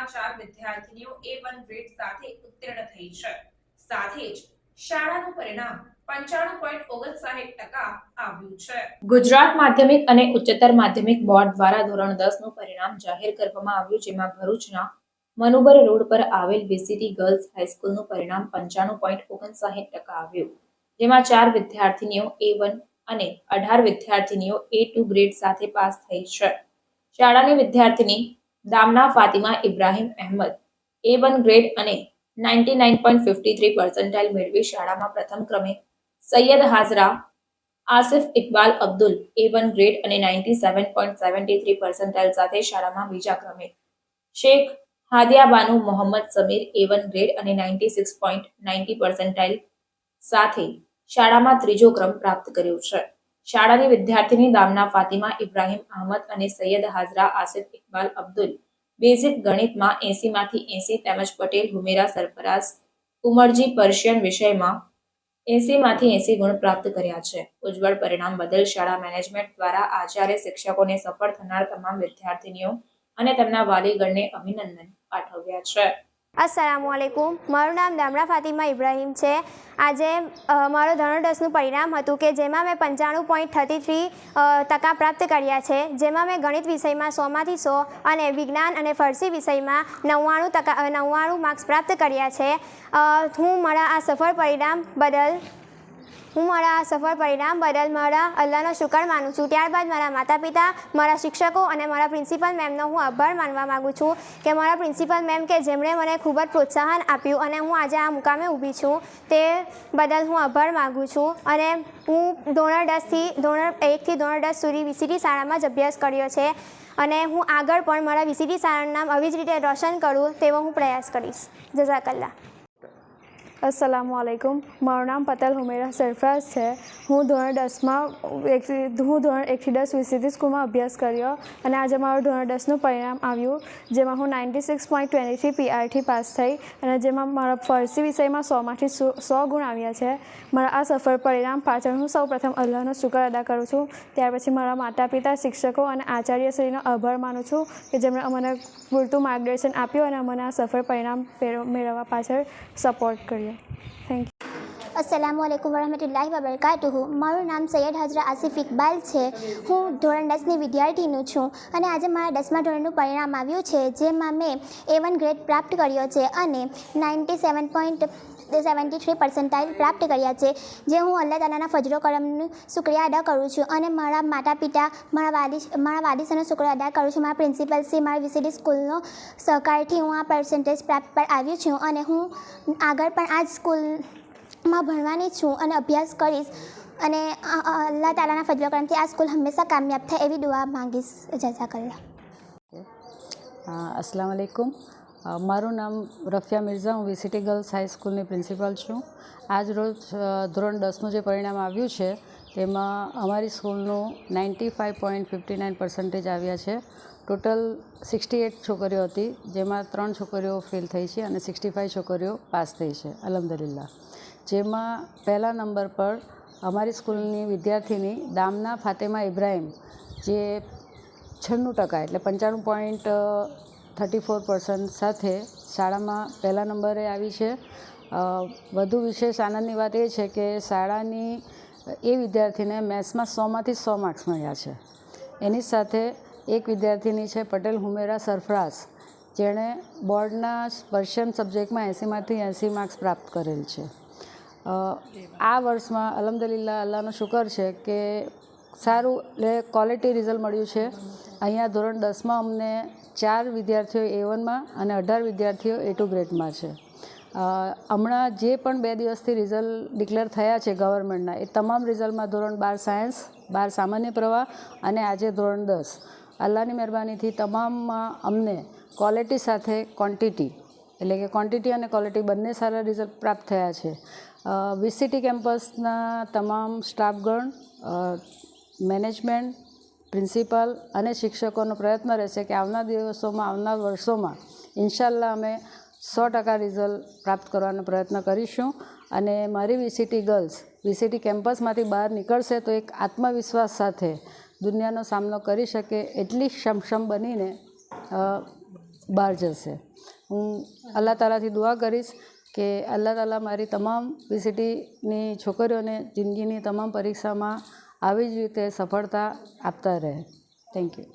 જેમાં 4 વિદ્યાર્થીનીઓ A1 grade સાથે ઉત્તીર્ણ થઈ છે। સાથે જ શાળાનું પરિણામ 95.59% આવ્યું છે। ગુજરાત માધ્યમિક અને ઉચ્ચતર માધ્યમિક બોર્ડ દ્વારા ધોરણ 10 નું પરિણામ જાહેર કરવામાં આવ્યું, જેમાં ભરૂચના મનુબર રોડ પર આવેલ વીસીટી ગર્લ્સ હાઈસ્કૂલનું પરિણામ 95.59% આવ્યું, જેમાં 4 વિદ્યાર્થીનીઓ A1 અને 18 વિદ્યાર્થીનીઓ A2 ગ્રેડ સાથે પાસ થઈ છે। શાળાની વિદ્યાર્થીની દામના ફાતિમા ઇબ્રાહીમ અહેમદ A1 ગ્રેડ અને 99.53% મેળવી શાળામાં પ્રથમ ક્રમે, સૈયદ હાજરા આસિફ ઇકબાલ અબ્દુલ A1 ગ્રેડ અને 97.73% સાથે શાળામાં બીજા ક્રમે, શેખ હાદિયા બાનુ મોહમ્મદ સમીર A1 ગ્રેડ અને 96.90% સાથે શાળામાં ત્રીજો ક્રમ પ્રાપ્ત કર્યો છે। શાળાની વિદ્યાર્થીની દામના ફાતિમા ઇબ્રાહીમ અહમદ અને સૈયદ હાજરા આસિફ ઇકબાલ અબ્દુલ બેઝિક ગણિતમાં 80 માંથી 80 તેમજ પટેલ હુમેરા સરફરાઝ ઉમરજી પર્શિયન વિષયમાં 80 માંથી 80 ગુણ પ્રાપ્ત કર્યા છે। ઉજ્જવળ પરિણામ બદલ શાળા મેનેજમેન્ટ દ્વારા આચાર્ય, શિક્ષકોને સફળ થનાર તમામ વિદ્યાર્થીનીઓ અને તેમના વાલીગણને અભિનંદન પાઠવ્યા છે। अस्सलामुअलैकुम, मारू नाम दामना फातिमा इब्राहिम है। आज मारो धोरण 10 નું परिणाम हतुं के जेमां मैं 95.33% प्राप्त कर्या छे, जेमां मैं गणित विषय में 100 मांथी 100 और विज्ञान और फारसी विषय में 99 मार्क्स प्राप्त कर्या छे। हूँ मारा आ सफल परिणाम बदल मारा अल्लाहनो शुक्र मानु छूं। त्यारबाद मारा माता पिता, मारा शिक्षकों और मारा प्रिंसिपल मैमनो हूँ आभार मानवा मागुं छूं कि मारा प्रिंसिपल मैम के जेमणे मने खूब ज प्रोत्साहन आप्युं अने हूँ आज आ मुकामे ऊभी छूं ते बदल हूँ आभार मागुं छूं। अने हूँ धोरण 1 થી ધોરણ 10 सुधी वीसीटी शाळामां ज अभ्यास कर्यो छे अने हूँ आगळ पण मारा वीसीटी शाळानुं नाम આવી જ રીતે રોશન करूँ तेवो हूँ प्रयास करीश। जज़ाकल्लाह। अस्सलामुअलैकुम, मारू नाम पटेल हुमेरा सरफराज है। हूँ धोरण 10 में धोरण 1 થી 10 वीसीटी स्कूल में अभ्यास कर्यो और आज मारू धोरण 10 નું परिणाम आव्युं, जेमां हूँ 96.23 पीआरटी पास थई और जेमां मारा फारसी विषय में 100 मांथी 100 गुण आव्या छे। मारा आ सफल परिणाम पाछळ हूँ सौ प्रथम अल्लाहनो शुक्र अदा करूँ छूं। त्यार पछी मारा माता पिता, शिक्षकों और आचार्यश्रीनो आभार मानु छूं कि जेमणे अमने पूरतुं मार्गदर्शन आप्युं और अमने आ सफल परिणाम मेळववा पाछळ सपोर्ट कर्यो। Thank you. अस्सलामुअलैकुम वरहमतुल्लाहि वबरकातुहू। मारू नाम सैयद हाजरा आसिफ इकबाल है। हूँ धोरण 10 ની विद्यार्थीनी छूँ और आज मारा 10મા ધોરણનું परिणाम आव्युं छे, जेमां मैं A1 ग्रेड प्राप्त कर्यो छे और 97.73% प्राप्त कर्या छे, जे हूँ अल्लाह तालाना फजलो करमनो शुक्रिया अदा करूँ छूं और मारा माता पिता, मारा वालीसनो शुक्रिया अदा करूँ छूं। मारा प्रिंसिपल श्री, मारा वीसीटी स्कूलनो सहकारथी हूँ आ पर्सेंटेज प्राप्त पर आव्युं छूं और हूँ आगळ पण आ स्कूल में भणवानी छूं और अभ्यास करीश और अल्लाह तालाना फजलो करमथी आ स्कूल हमेशा कामयाब थाय एवी दुआ मांगीश। जज़ाकल्लाह। अस्सलाम वालेकुम, मारू नाम रफिया मिर्जा, हूँ VCT girls high school principal छूँ। आज रोज धोरण 10 નું જે પરિણામ આવ્યું છે તેમાં અમારી સ્કૂલનું 95.59% આવ્યા છે। ટોટલ 68 છોકરીઓ હતી, જેમાં 3 છોકરીઓ ફેલ થઈ છે અને 65 છોકરીઓ પાસ થઈ છે, અલ્હમ્દુલિલ્લાહ। જેમાં પહેલા નંબર પર અમારી સ્કૂલની વિદ્યાર્થીની દામના ફાતિમા ઇબ્રાહીમ, જે 96% એટલે 95.34% સાથે શાળામાં પહેલા નંબરે આવી છે। વધુ વિશેષ આનંદની વાત એ છે કે શાળાની એ વિદ્યાર્થીને મેથ્સમાં 100 માંથી 100 માર્ક્સ મળ્યા છે। એની સાથે એક વિદ્યાર્થીની છે પટેલ હુમેરા સરફરાઝ, જેણે બોર્ડના પર્શિયન સબ્જેક્ટમાં 80 માંથી 80 માર્ક્સ પ્રાપ્ત કરેલ છે। આ વર્ષમાં અલ્હમ્દુલિલ્લાહ અલ્લાહનો શુકર છે કે સારું ક્વોલિટી રિઝલ્ટ મળ્યું છે। અહીંયા ધોરણ 10માં અમને 4 વિદ્યાર્થીઓ A1માં અને 18 વિદ્યાર્થીઓ A2 ગ્રેડમાં છે। હમણાં જે પણ 2 દિવસથી રિઝલ્ટ ડિક્લેર થયા છે ગવર્મેન્ટના, એ તમામ રિઝલ્ટમાં ધોરણ 12 સાયન્સ, 12 સામાન્ય પ્રવાહ અને આજે ધોરણ 10, અલ્લાહની મહેરબાનીથી તમામમાં અમને ક્વોલિટી સાથે ક્વોન્ટિટી, એટલે કે ક્વોન્ટિટી અને ક્વોલિટી બંને સારા રિઝલ્ટ પ્રાપ્ત થયા છે। વીસીટી કેમ્પસના તમામ સ્ટાફગણ, મેનેજમેન્ટ, પ્રિન્સિપલ અને શિક્ષકોનો પ્રયત્ન રહેશે કે આવનાર દિવસોમાં, આવનાર વર્ષોમાં ઇન્શાલ્લાહ અમે 100% રિઝલ્ટ પ્રાપ્ત કરવાનો પ્રયત્ન કરીશું અને મારી વીસીટી ગર્લ્સ વીસીટી કેમ્પસમાંથી બહાર નીકળશે તો એક આત્મવિશ્વાસ સાથે દુનિયાનો સામનો કરી શકે એટલી સક્ષમ બનીને બહાર જશે. હું અલ્લાહ તાલાથી દુઆ કરીશ કે અલ્લાહ તાલા મારી તમામ VCTની છોકરીઓને જિંદગીની તમામ પરીક્ષામાં આવી જ રીતે સફળતા આપતા રહે. Thank you.